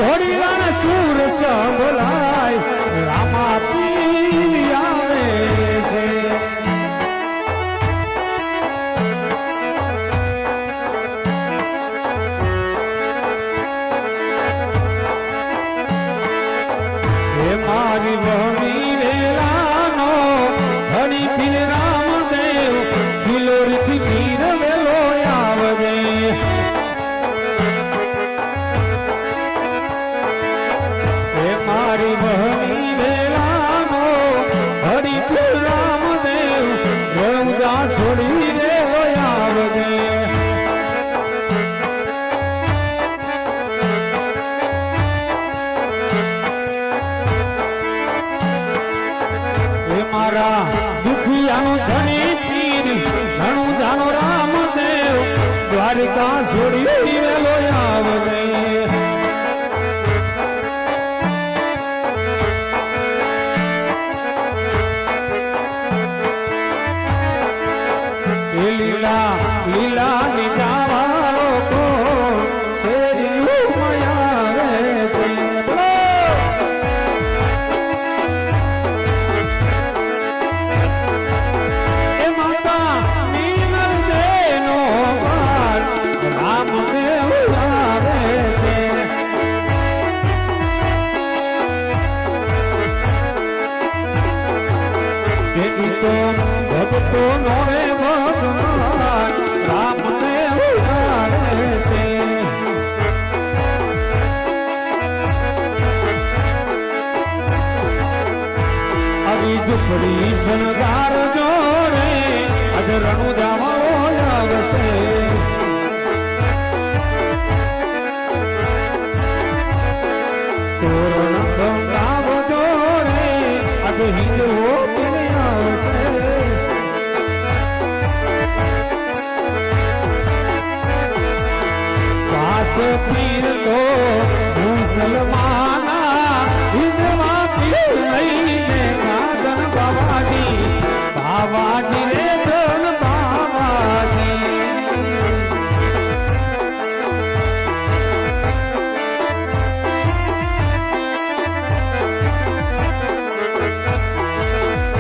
ઘોડીલા સુર સંભળાય રામા પીર આવે છે મારી વહમી વેલાનો હરી પીર રામદેવ કિલોરથી પીર વેલો આવજે હે મારી વહમી વેલાનો હરી પીર રામદેવ રંગા છોડી વેલો આવજે મારા દુખિયાનો ધણી પીર ઘણું જાનો રામદેવ દ્વારિકા છોડી વેલો આવજે લીલા લીલા નીચાવાળો કો શેરી મયા રે છે ભગતો નો રે ભગવાન રામને ઉડાડે છે આવી ઝૂંપડી શણગાર